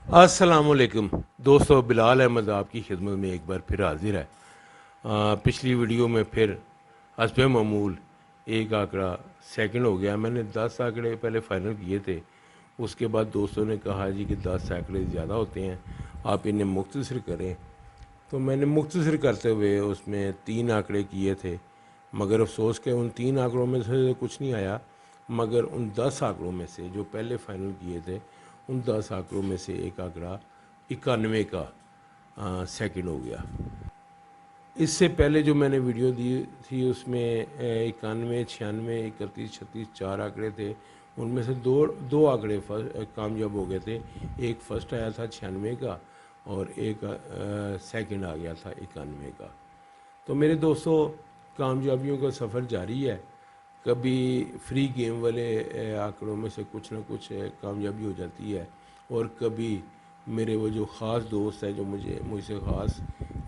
अस्सलाम वालेकुम दोस्तों, बिलाल अहमद आपकी खिदमत में एक बार फिर हाजिर है। पिछली वीडियो में फिर हस्ब मामूल एक आंकड़ा सेकंड हो गया। मैंने 10 आंकड़े पहले फाइनल किए थे। उसके बाद दोस्तों ने कहा जी कि 10 आंकड़े ज़्यादा होते हैं, आप इन्हें मुख्तसर करें। तो मैंने मुख्तसर करते हुए उसमें 3 आंकड़े किए थे, मगर अफसोस के उन 3 आंकड़ों में से कुछ नहीं आया। मगर उन 10 आंकड़ों में से जो पहले फाइनल किए थे, उन 10 आंकड़ों में से एक आंकड़ा 91 का सेकंड हो गया। इससे पहले जो मैंने वीडियो दी थी उसमें 91, 96, 31, 36 4 आंकड़े थे। उनमें से दो दो आंकड़े कामयाब हो गए थे। एक फर्स्ट आया था 96 का और एक सेकंड आ गया था 91 का। तो मेरे दोस्तों, कामयाबियों का सफ़र जारी है। कभी फ्री गेम वाले आंकड़ों में से कुछ ना कुछ कामयाबी हो जाती है, और कभी मेरे वो जो ख़ास दोस्त हैं जो मुझसे ख़ास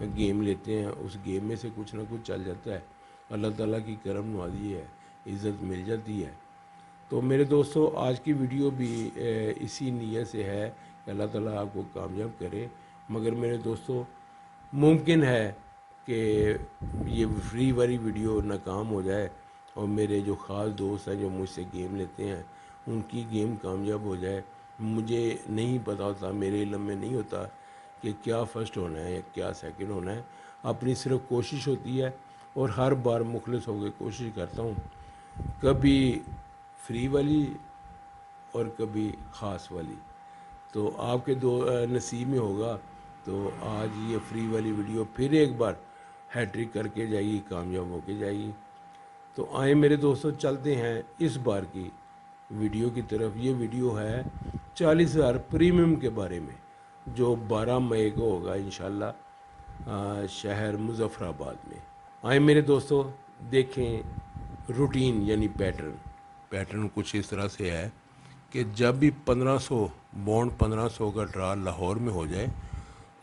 गेम लेते हैं, उस गेम में से कुछ ना कुछ चल जाता है। अल्लाह ताला की करम नवाज़ी है, इज़्ज़त मिल जाती है। तो मेरे दोस्तों, आज की वीडियो भी इसी नीयत से है कि अल्लाह ताला आपको कामयाब करे। मगर मेरे दोस्तों, मुमकिन है कि ये फ्री वाली वीडियो नाकाम हो जाए और मेरे जो ख़ास दोस्त हैं जो मुझसे गेम लेते हैं, उनकी गेम कामयाब हो जाए। मुझे नहीं पता होता, मेरे इल्म में नहीं होता कि क्या फ़र्स्ट होना है या क्या सेकंड होना है। अपनी सिर्फ कोशिश होती है और हर बार मुखलिस होकर कोशिश करता हूँ। कभी फ्री वाली और कभी ख़ास वाली। तो आपके दो नसीब में होगा तो आज ये फ्री वाली वीडियो फिर एक बार हैट्रिक करके जाएगी, कामयाब होके जाएगी। तो आए मेरे दोस्तों, चलते हैं इस बार की वीडियो की तरफ। ये वीडियो है 40,000 प्रीमियम के बारे में, जो 12 मई को होगा इंशाल्लाह शहर मुजफ्फराबाद में। आए मेरे दोस्तों, देखें रूटीन यानी पैटर्न कुछ इस तरह से है कि जब भी 1500 बॉन्ड 1500 का ड्रा लाहौर में हो जाए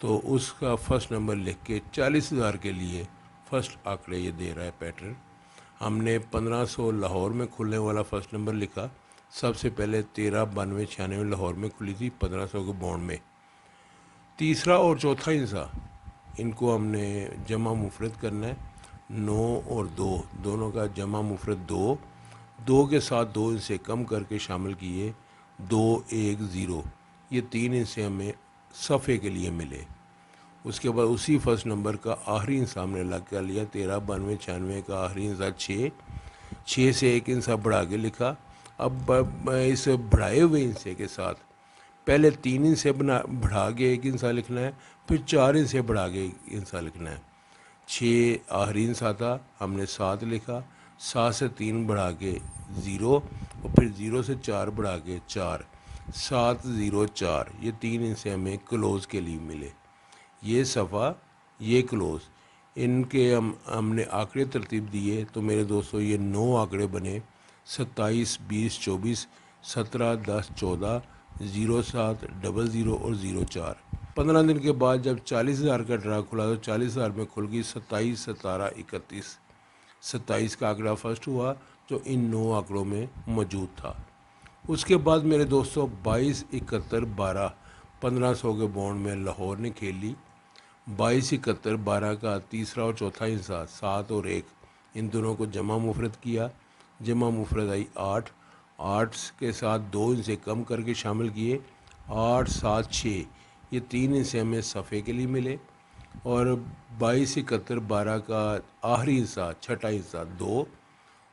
तो उसका फ़र्स्ट नंबर लिख के 40,000 के लिए फ़र्स्ट आंकड़े ये दे रहा है पैटर्न। हमने 1500 लाहौर में खुलने वाला फ़र्स्ट नंबर लिखा। सबसे पहले 139296 लाहौर में खुली थी 1500 के बॉन्ड में। तीसरा और चौथा हिस्सा इनको हमने जमा मुफरत करना है। 9 और 2 दोनों का जमा मुफरत 2, 2 के साथ 2 इनसे कम करके शामिल किए 2, 1, 0। ये 3 हिस्से हमें सफ़े के लिए मिले। उसके बाद उसी फर्स्ट नंबर का आखिरी हिस्सा हमने अलग कर लिया। 139296 का आखिरी हिस्सा 6 से एक हिस्सा बढ़ा के लिखा। अब इस बढ़ाए हुए हिस्से के साथ पहले 3 हिस्से बढ़ा के एक हिस्सा लिखना है, फिर 4 हिस्से बढ़ा के एक हिस्सा लिखना है। 6 आखिरी हिस्सा था, हमने 7 लिखा। 7 से 3 बढ़ा के 0 और फिर 0 से 4 बढ़ा के 4। 7, 0, 4 ये 3 हिस्से हमें क्लोज़ के लिए मिले। ये सफ़ा, ये क्लोज़, इनके हमने आंकड़े तरतीब दिए तो मेरे दोस्तों ये 9 आंकड़े बने। 27, 20, 24, 17, 10, 14, 07, 00 और 04। 15 दिन के बाद जब 40,000 का ड्रा खुला तो 40,000 में खुल गई 27, 17, 31। 27 का आंकड़ा फर्स्ट हुआ जो इन 9 आंकड़ों में मौजूद था। उसके बाद मेरे दोस्तों 22, 71, 12 1500 के बॉन्ड में लाहौर ने खेल ली। 22, 71, 12 का तीसरा और चौथा हिस्सा 7 और 1 इन दोनों को जमा मुफरत किया। जमा मुफरत आई 8, 8 के साथ 2 इनसे कम करके शामिल किए 8, 7, 6 ये 3 हिस्से हमें सफ़े के लिए मिले। और 22, 71, 12 का आखिरी हिस्सा छठा हिस्सा 2,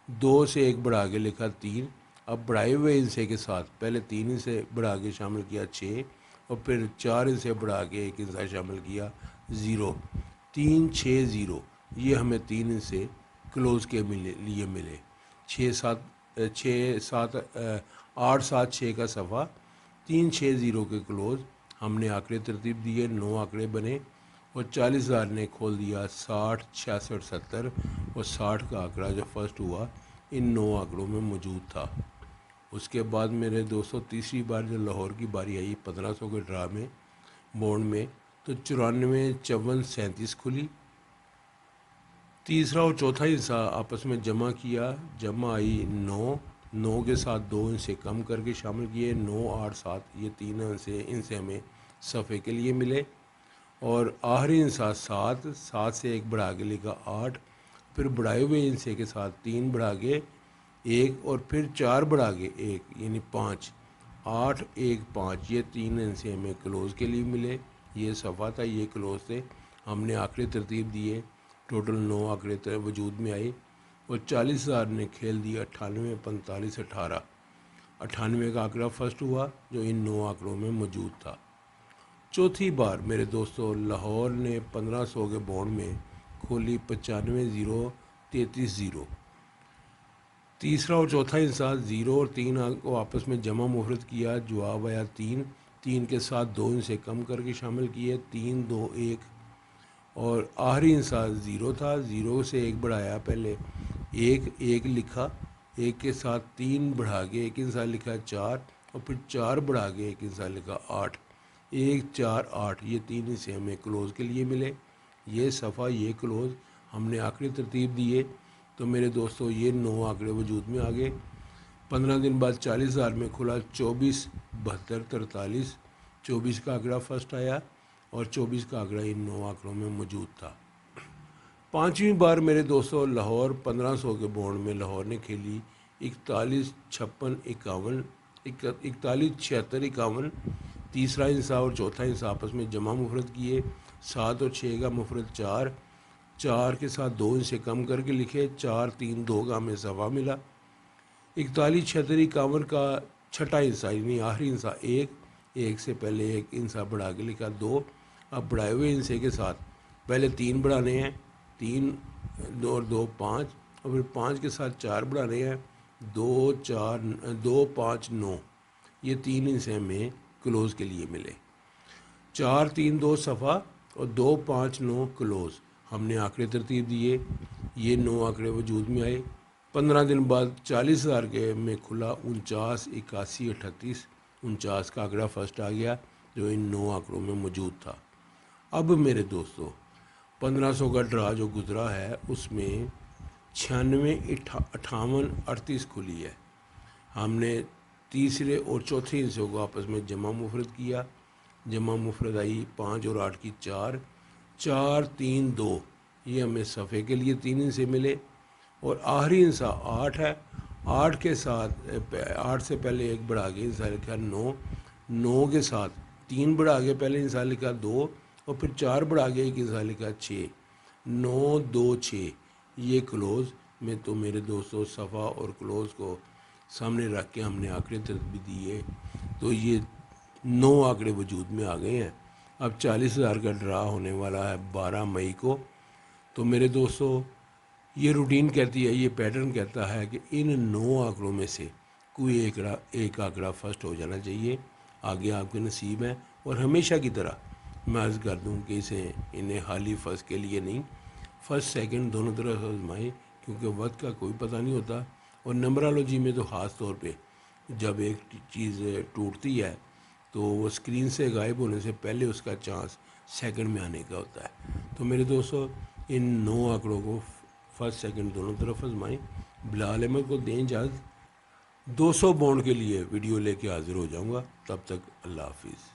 2 से एक बढ़ा के लिखा 3। अब बढ़ाए हुए हिस्से के साथ पहले 3 हिस्से बढ़ा के शामिल किया 6 और फिर 4 हिस्से बढ़ा के एक हिस्सा शामिल किया 0। 3, 6, 0 ये हमें 3 हिस्से क्लोज़ के लिए मिले। 6, 7, 6, 7, 8, 7, 6 का सफ़ा, 3, 6, 0 के क्लोज़ हमने आंकड़े तरतीब दिए। 9 आंकड़े बने और 40,000 ने खोल दिया 60, 66, 70 और 60 का आंकड़ा जो फर्स्ट हुआ इन 9 आंकड़ों में मौजूद था। उसके बाद मेरे दोस्तों तीसरी बार जब लाहौर की बारी आई 1500 के ड्रा में बॉन्ड में तो 94, 54, 37 खुली। तीसरा और चौथा हिस्सा आपस में जमा किया, जमा आई 9, 9 के साथ 2 इनसे कम करके शामिल किए 9, 8, 7 ये 3 इनसे हमें صفحے کے لیے ملے، اور آخری ہندسہ 7، 7 سے 1 بڑھا کے لکھا 8، پھر بڑھائے ہوئے ہندسے کے ساتھ 3 بڑھا کے 1 اور پھر 4 بڑھا کے 1 یعنی 5، 8 1 5، یہ 3 ہندسے ہمیں کلوز کے لیے ملے۔ یہ صفحہ تھا، یہ کلوز تھے۔ ہم نے آنکڑے ترتیب دیے، ٹوٹل 9 آنکڑے وجود میں آئے، اور 40,000 نے کھیل دیا 98 45 18۔ 98 کا آنکڑا فرسٹ ہوا جو ان 9 آنکڑوں میں موجود تھا۔ چوتھی بار میرے دوستو لاہور نے 1500 کے بونڈ میں کھولی 95 0 33 0۔ تیسرا اور چوتھا ہندسہ 0 اور 3 کو آپس میں جمع مفرد کیا، جواب آیا 3۔ 3 کے ساتھ 2 ہندسے کم کر کے شامل کیے، 3 2 1، اور آخری ہندسہ 0 تھا، 0 سے 1 بڑھایا، پہلے 1 1 لکھا، 1 کے ساتھ 3 بڑھا کے 1 ہندسہ لکھا 4، اور پھر 4 بڑھا کے 1 ہندسہ لکھا 8۔ 1 4 8، یہ 3 ہندسے ہمیں کلوز کے لیے ملے۔ یہ صفحہ، یہ کلوز، ہم نے آنکڑے ترتیب دیے تو میرے دوستو یہ 9 آنکڑے وجود میں آ گئے۔ 15 دن بعد 40,000 میں کھلا 24 72 43۔ 24 کا آنکڑا فرسٹ آیا، اور 24 کا آنکڑا ان 9 آنکڑوں میں موجود تھا۔ پانچویں بار میرے دوستو لاہور 1500 کے بونڈ میں لاہور نے کھیلی 41 56 51، 41 76 51۔ تیسرا ہندسہ اور چوتھا ہندسہ آپس میں جمع مفرد کیے، 7 اور 6 کا مفرد 4، 4 کے ساتھ 2 ہندسے کم کر کے لکھے، 4 3 2 کا ہمیں صفحہ ملا۔ 41 76 51 کا چھٹا ہندسہ یعنی آخری ہندسہ 1 سے پہلے 1 ہندسہ بڑھا کے لکھا 2۔ اب بڑھائے ہوئے ہندسے کے ساتھ پہلے 3 بڑھانے ہیں، 3 2 اور 2 5، اور پھر 5 کے ساتھ 4 بڑھانے ہیں، 2 4 2 5 9۔ یہ 3 ہندسے ہمیں کلوز کے لیے ملے۔ 4 3 2 صفحہ اور 2 5 9 کلوز۔ ہم نے آنکڑے ترتیب دیے، یہ 9 آنکڑے وجود میں آئے۔ 15 دن بعد 40,000 کے میں کھلا 49 81 38۔ 49 کا آنکڑا فرسٹ آ گیا جو ان 9 آنکڑوں میں موجود تھا۔ اب میرے دوستو 1500 کا ڈرا جو گزرا ہے اس میں 96 58 38 کھلی ہے۔ ہم نے تیسرے اور چوتھے ہندسوں کو آپس میں جمع مفرد کیا، جمع مفرد آئی 5 اور 8 کی 4، 4 3 2، یہ ہمیں صفحے کے لیے 3 ہندسے ملے، اور آخری ہندسہ 8 ہے۔ 8 کے ساتھ 8 سے پہلے 1 بڑھا کے ہندسہ لکھا 9، 9 کے ساتھ 3 بڑھا کے پہلے ہندسہ لکھا 2، اور پھر 4 بڑھا کے 1 ہندسہ لکھا 6۔ 9 2 6، یہ کلوز میں تو میرے دوستو صفحہ اور کلوز کو سامنے رکھ کے ہم نے آنکڑے ترتیب دیے تو یہ 9 آنکڑے وجود میں آ گئے ہیں۔ اب 40,000 کا ڈرا ہونے والا ہے 12 مئی کو۔ تو میرے دوستو یہ روٹین کہتی ہے، یہ پیٹرن کہتا ہے کہ ان 9 آنکڑوں میں سے کوئی ایک آنکڑا فرسٹ ہو جانا چاہیے، آگے آپ کے نصیب ہیں۔ اور ہمیشہ کی طرح میں عرض کر دوں کہ انہیں حالی فرسٹ کے لیے نہیں، فرسٹ سیکنڈ دونوں طرف آزمائیں، کیونکہ وقت کا کوئی پتہ نہیں ہوتا، اور نمبرالوجی میں تو خاص طور پہ جب ایک چیز ٹوٹتی ہے تو وہ اسکرین سے غائب ہونے سے پہلے اس کا چانس سیکنڈ میں آنے کا ہوتا ہے۔ تو میرے دوستو ان 9 آنکڑوں کو فرسٹ سیکنڈ دونوں طرف آزمائیں۔ بلال احمد کو دیں اجازت، 200 بونڈ کے لیے ویڈیو لے کے حاضر ہو جاؤں گا، تب تک اللہ حافظ۔